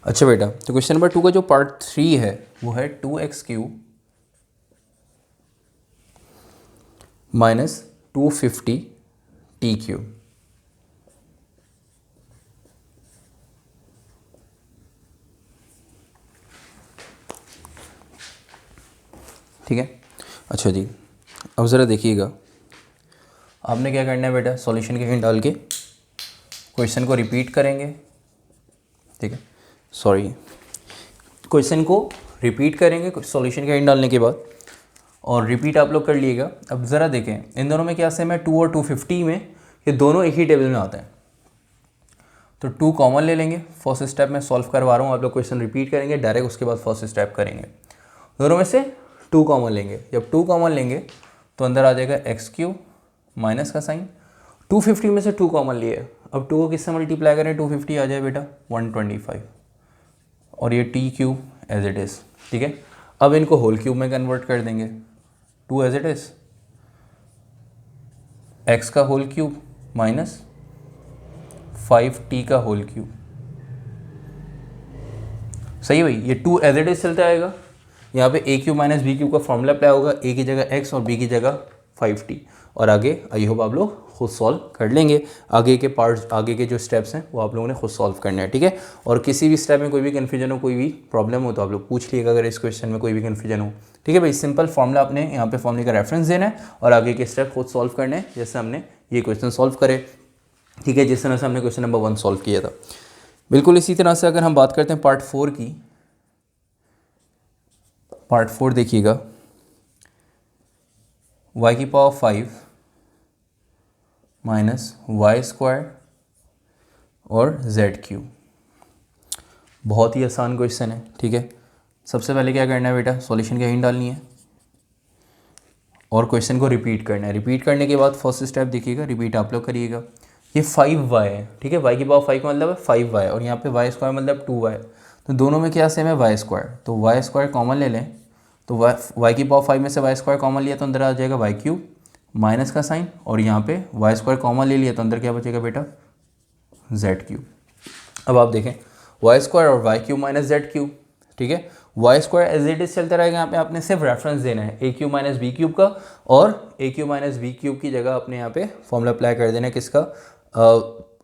अच्छा बेटा, तो क्वेश्चन नंबर 2 का जो पार्ट 3 है वो है 2x³ - 250t³। ठीक है। अच्छा जी, अब ज़रा देखिएगा, आपने क्या करना है बेटा, सॉल्यूशन के हिंट डाल के क्वेश्चन को रिपीट करेंगे, ठीक है, सॉरी, क्वेश्चन को रिपीट करेंगे सॉल्यूशन के हिंट डालने के बाद, और रिपीट आप लोग कर लिएगा। अब ज़रा देखें इन दोनों में क्या सेम है, 2 और 250 में ये दोनों एक ही टेबल में आते हैं, तो 2 कॉमन ले लेंगे। फर्स्ट स्टेप में सॉल्व करवा रहा हूँ, आप लोग क्वेश्चन रिपीट करेंगे डायरेक्ट, उसके बाद फर्स्ट स्टेप करेंगे। दोनों में से 2 कॉमन लेंगे, जब 2 कॉमन लेंगे तो अंदर आ जाएगा x³ माइनस का साइन, 250 में से 2 कॉमन लिए, अब 2 को किससे मल्टीप्लाई करें, 250 आ जाए बेटा 125, और ये t³ एज इट इज़, ठीक है। अब इनको होल क्यूब में कन्वर्ट कर देंगे, 2 एज इट इज़ x का होल क्यूब माइनस 5t का होल क्यूब, सही है भाई। ये 2 एज इट इज चलता आएगा, यहाँ पे a³ माइनस b³ का फॉर्मूला अप्लाई होगा, a की जगह x और b की जगह 5t, और आगे आई होप आप लोग खुद सॉल्व कर लेंगे। आगे के पार्ट्स, आगे के जो स्टेप्स हैं वो आप लोगों ने खुद सॉल्व करने हैं, ठीक है। और किसी भी स्टेप में कोई भी कन्फ्यूजन हो, कोई भी प्रॉब्लम हो तो आप लोग पूछ लीजिएगा, अगर इस क्वेश्चन में कोई भी कन्फ्यूजन हो, ठीक है भाई। सिंपल फॉर्मूला आपने यहाँ पे फॉर्मूले का रेफरेंस देना है और आगे के स्टेप खुद सॉल्व करने हैं, जैसे हमने ये क्वेश्चन सॉल्व करे, ठीक है, जिस तरह से हमने क्वेश्चन नंबर 1 सॉल्व किया था। बिल्कुल इसी तरह से अगर हम बात करते हैं पार्ट 4 की, पार्ट 4 देखिएगा, y⁵ माइनस y² और z³। बहुत ही आसान क्वेश्चन है, ठीक है। सबसे पहले क्या करना है बेटा, सॉल्यूशन की हिंट डालनी है और क्वेश्चन को रिपीट करना है। रिपीट करने के बाद फर्स्ट स्टेप देखिएगा, रिपीट आप लोग करिएगा। ये 5y है, ठीक है, y⁵ का मतलब है 5y, और यहाँ पे y² मतलब 2y, तो दोनों में क्या सेम है, y², तो y² कॉमन ले लें, तो y⁵ में से y² कॉमन लिया तो अंदर आ जाएगा y³ माइनस का साइन, और यहाँ पे y² कॉमन ले लिया तो अंदर क्या बचेगा बेटा, z³। अब आप देखें y² और y³ माइनस z³, ठीक है, y² एज इट इज चलता रहेगा। यहाँ पे आपने सिर्फ रेफरेंस देना है a³ माइनस b³ का, और a³ माइनस b³ की जगह अपने यहाँ पे फॉर्मूला अप्लाई कर देना है, किसका,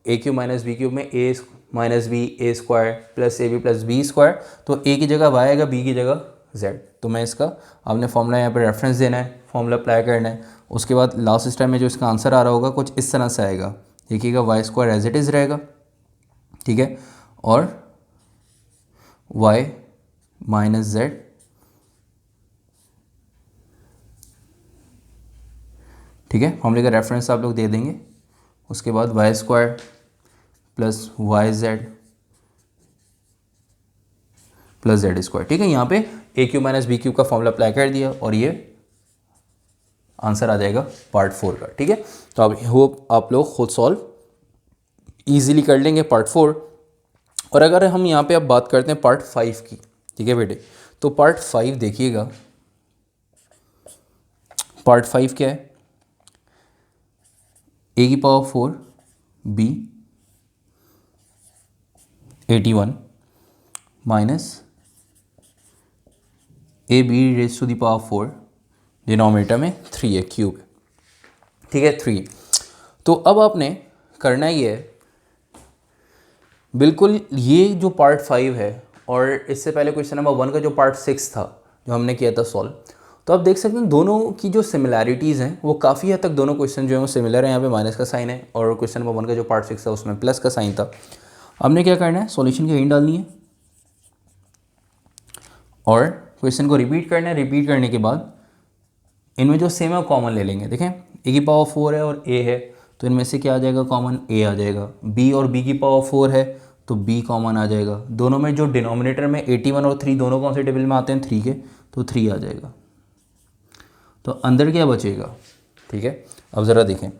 a³ माइनस b³ में a minus b a² plus ab plus b², तो a की जगह y आएगा, b की जगह z, तो मैं इसका आपने फॉर्मूला यहाँ पे रेफरेंस देना है, फॉर्मूला अप्लाई करना है। उसके बाद लास्ट स्टेप में जो इसका आंसर आ रहा होगा कुछ इस तरह से आएगा, देखिएगा y² एज इट इज़ रहेगा, ठीक है, और y माइनस z ठीक है, फॉर्मूले का रेफरेंस आप लोग दे देंगे। उसके बाद y² plus yz plus z², ठीक है। यहाँ पे a³ माइनस b³ का फॉर्मूला अप्लाई कर दिया और ये आंसर आ जाएगा पार्ट 4 का, ठीक है। तो अब होप आप लोग खुद सॉल्व ईजिली कर लेंगे पार्ट 4। और अगर हम यहाँ पे अब बात करते हैं पार्ट 5 की, ठीक है बेटे, तो पार्ट 5 देखिएगा, पार्ट 5 क्या है, a⁴ b 81 minus ab⁴ denominator में 3 है, क्यूब है, ठीक है, 3। तो अब आपने करना ही है बिल्कुल ये जो पार्ट 5 है, और इससे पहले क्वेश्चन नंबर 1 का जो पार्ट 6 था जो हमने किया था सॉल्व, तो आप देख सकते हैं दोनों की जो सिमिलैरिटीज़ हैं वो काफ़ी हद तक दोनों क्वेश्चन जो है वो सिमिलर है। यहाँ पे माइनस का साइन है और क्वेश्चन नंबर 1 का जो पार्ट 6 था उसमें प्लस का साइन था। हमने क्या करना है, सॉल्यूशन की हिंट डालनी है और क्वेश्चन को रिपीट करना है। रिपीट करने के बाद इनमें जो सेम है कॉमन ले लेंगे। देखें ए की पावर 4 है और ए है, तो इनमें से क्या आ जाएगा, कॉमन ए आ जाएगा। बी और बी की पावर 4 है तो बी कॉमन आ जाएगा। दोनों में जो डिनोमिनेटर में 81 और 3 दोनों कौन से टेबल में आते हैं, 3 के, तो 3 आ जाएगा। तो अंदर क्या बचेगा, ठीक है। अब ज़रा देखें,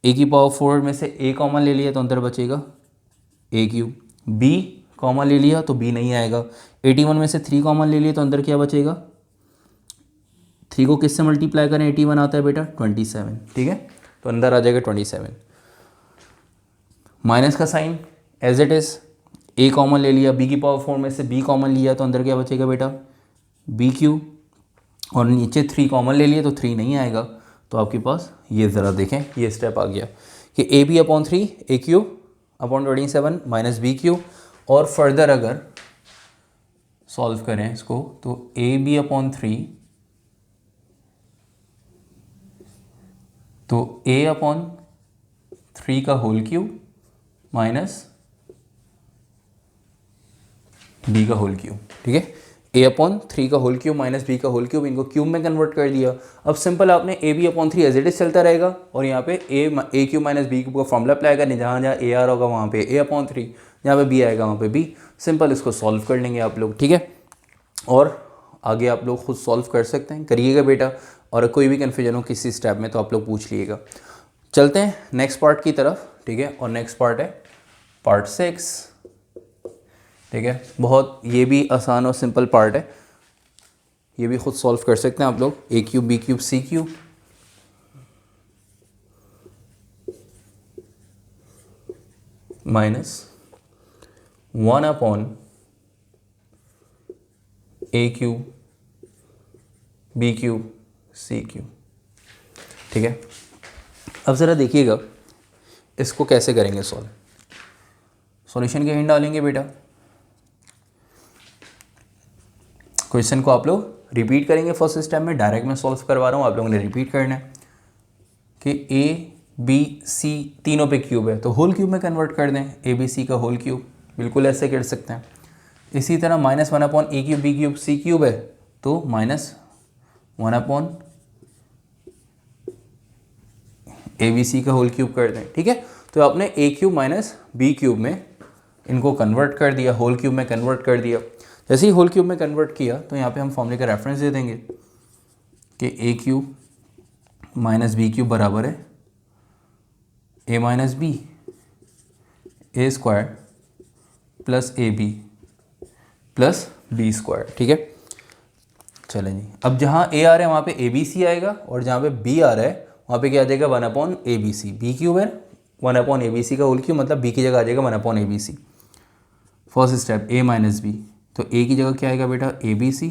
ए की पावर 4 में से ए कॉमन ले लिया तो अंदर बचेगा ए क्यूब। बी कॉमन ले लिया तो बी नहीं आएगा। 81 में से 3 कॉमन ले लिया तो अंदर क्या बचेगा, 3 को किससे मल्टीप्लाई करें, 81 आता है बेटा 27, ठीक है। तो अंदर आ जाएगा 27। माइनस का sign as it is, a common ले लिया, बी की पावर 4 में से बी कॉमन लिया तो अंदर क्या बचेगा बेटा, बी क्यूब। और नीचे 3 कॉमन ले लिए तो 3 नहीं आएगा। तो आपके पास ये ज़रा देखें, ये स्टेप आ गया कि a b upon 3 a cube upon 27 minus B cube. और फर्दर अगर सॉल्व करें इसको तो ए बी अपॉन 3 तो ए अपॉन 3 का होल क्यूब माइनस बी का होल क्यूब, ठीक है। ए अपॉन 3 का होल क्यूब माइनस बी का होल क्यूब, इनको क्यूब में कन्वर्ट कर दिया। अब सिंपल आपने a b upon 3 as it is चलता रहेगा और यहाँ पे a cube minus B cube का फॉर्मूला अप्लाई करने, जहाँ जहाँ ए आर होगा वहाँ पे ए अपॉन 3, जहाँ पे बी आएगा वहाँ पे बी। सिंपल इसको सॉल्व कर लेंगे आप लोग, ठीक है। और आगे आप लोग खुद सॉल्व कर सकते हैं, करिएगा बेटा। और कोई भी कन्फ्यूजन हो किसी स्टेप में तो आप लोग पूछ लीजिएगा। चलते हैं नेक्स्ट पार्ट की तरफ, ठीक है। और नेक्स्ट पार्ट है पार्ट 6, ठीक है। बहुत ये भी आसान और सिंपल पार्ट है, ये भी खुद सॉल्व कर सकते हैं आप लोग। ए cube b cube c cube minus 1 upon a cube b cube c cube, ठीक है। अब ज़रा देखिएगा इसको कैसे करेंगे सॉल्व। सॉल्यूशन के हिंट डालेंगे बेटा, क्वेश्चन को आप लोग रिपीट करेंगे। फर्स्ट स्टेप में डायरेक्ट मैं सॉल्व करवा रहा हूँ, आप लोगों ने रिपीट करना है कि ए बी सी तीनों पे क्यूब है तो होल क्यूब में कन्वर्ट कर दें, ए बी सी का होल क्यूब, बिल्कुल ऐसे कर सकते हैं। इसी तरह minus 1 upon a cube b cube c cube है तो minus 1 upon a b c का होल क्यूब कर दें, ठीक है। तो आपने a cube minus B cube में इनको कन्वर्ट कर दिया, होल क्यूब में कन्वर्ट कर दिया। जैसे ही होल क्यूब में कन्वर्ट किया तो यहाँ पे हम फॉर्मूले का रेफरेंस दे देंगे कि A cube minus B cube बराबर है A minus B A square plus A B plus B square, ठीक है। चलें जी, अब जहाँ ए आ रहा है वहाँ पे ए बी सी आएगा और जहाँ पे बी आ रहा है वहाँ पे क्या आ जाएगा 1 upon a b c. B cube है 1 अपॉन ए बी सी का होल क्यूब, मतलब बी की जगह आ जाएगा 1 upon a b c. First step a minus b, तो ए की जगह क्या आएगा बेटा a b c,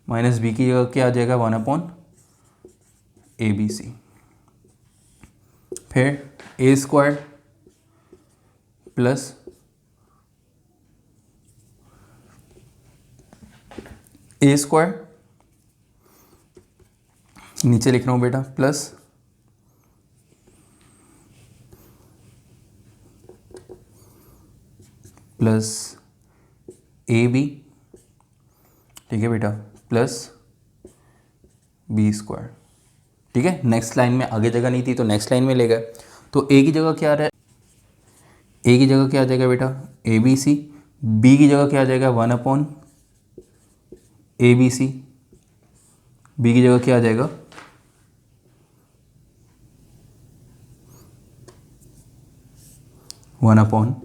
minus b की जगह क्या आ जाएगा 1 अपॉन ए बी सी। फिर ए स्क्वायर प्लस ए स्क्वायर, नीचे लिख रहा हूँ बेटा, प्लस प्लस ए बी, ठीक है बेटा, प्लस बी स्क्वायर, ठीक है। नेक्स्ट लाइन में आगे जगह नहीं थी तो नेक्स्ट लाइन में ले गए। तो ए की जगह क्या आ रहा है, ए की जगह क्या आ जाएगा बेटा ए बी सी, बी की जगह क्या आ जाएगा 1 upon a b c, b की जगह क्या आ जाएगा 1 अपॉन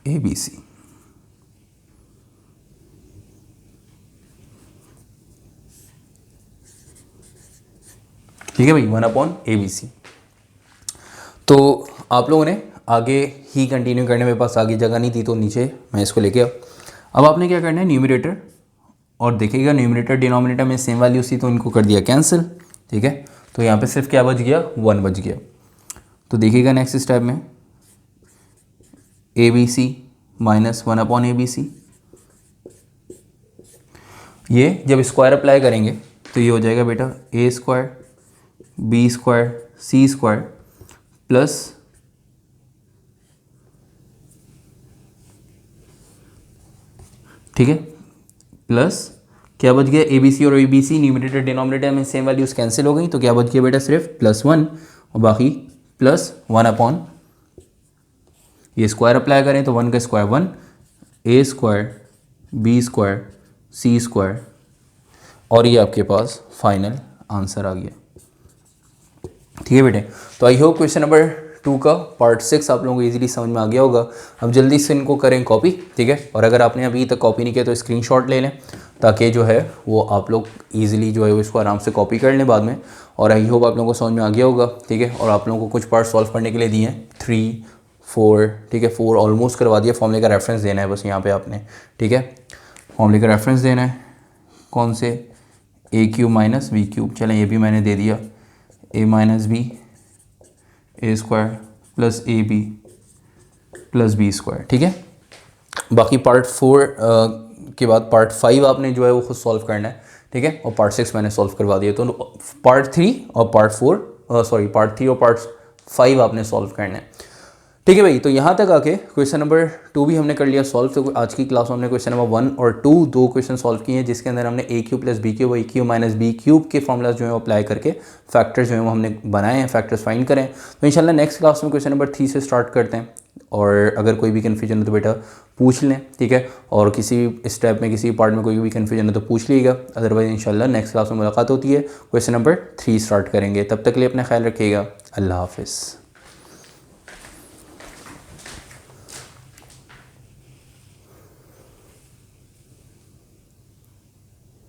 ए बी सी, ठीक है भाई 1 अपॉन ए बी सी। तो आप लोगों ने आगे ही कंटिन्यू करने, मेरे पास आगे जगह नहीं थी तो नीचे मैं इसको लेके अब आपने क्या करना है न्यूमरेटर और देखिएगा न्यूमरेटर डिनोमिनेटर में सेम वैल्यू थी तो इनको कर दिया कैंसिल, ठीक है। तो यहाँ पे सिर्फ क्या बच गया 1 बच गया। तो देखिएगा नेक्स्ट स्टेप में a b c minus 1 upon a b c, ये जब स्क्वायर अप्लाई करेंगे तो ये हो जाएगा बेटा A square B square C square plus ठीक है प्लस क्या बच गया ए बी सी और a b c numerator denominator में सेम वैल्यूज कैंसिल हो गई तो क्या बच गया बेटा सिर्फ +1 और बाकी +1 अपॉन ये स्क्वायर अप्लाई करें तो 1 का स्क्वायर 1 ए स्क्वायर बी स्क्वायर सी स्क्वायर और ये आपके पास फाइनल आंसर आ गया। ठीक है बेटे, तो आई होप क्वेश्चन नंबर 2 का पार्ट 6 आप लोगों को इजीली समझ में आ गया होगा। अब जल्दी से इनको करें कॉपी, ठीक है, और अगर आपने अभी तक कॉपी नहीं किया तो स्क्रीनशॉट ले लें ताकि जो है वो आप लोग इजीली जो है वो इसको आराम से कॉपी कर लें बाद में। और आई होप आप लोगों को समझ में आ गया होगा, ठीक है। और आप लोगों को कुछ पार्ट सॉल्व करने के लिए दिए हैं 3 4, ठीक है, 4 ऑलमोस्ट करवा दिया। फॉर्मूले का रेफरेंस देना है बस यहाँ पे आपने, ठीक है, फॉर्मूले का रेफरेंस देना है। कौन से? A cube minus B cube, चलें ये भी मैंने दे दिया, A minus B A square plus A B plus B square, ठीक है। बाकी पार्ट 4 के बाद पार्ट 5 आपने जो है वो खुद सॉल्व करना है, ठीक है, और पार्ट 6 मैंने सॉल्व करवा दिया। तो पार्ट 3 और पार्ट 3 और पार्ट 5 आपने सॉल्व करना है, ठीक है भाई। तो यहाँ तक आके क्वेश्चन नंबर 2 भी हमने कर लिया सॉल्व। तो आज की क्लास में हमने क्वेश्चन नंबर 1 और 2 दो क्वेश्चन सॉल्व किए हैं जिसके अंदर हमने ए क्यूब प्लस बी क्यूब और ए क्यूब माइनस बी क्यूब के फॉर्मूलाज जो है वो अप्लाई करके फैक्टर्स जो है वो हमने बनाए हैं, फैक्टर्स फाइंड करें। तो इंशाल्लाह नेक्स्ट क्लास में क्वेश्चन नंबर 3 से स्टार्ट करते हैं। और अगर कोई भी कन्फ्यूजन है तो बेटा पूछ लें, ठीक है, और किसी स्टेप में किसी पार्ट में कोई भी कन्फ्यूजन है तो पूछ लीजिएगा। अदरवाइज इंशाल्लाह नेक्स्ट क्लास में मुलाकात होती है, क्वेश्चन नंबर 3 स्टार्ट करेंगे। तब तक के लिए अपना ख्याल रखिएगा। अल्लाह हाफिज़।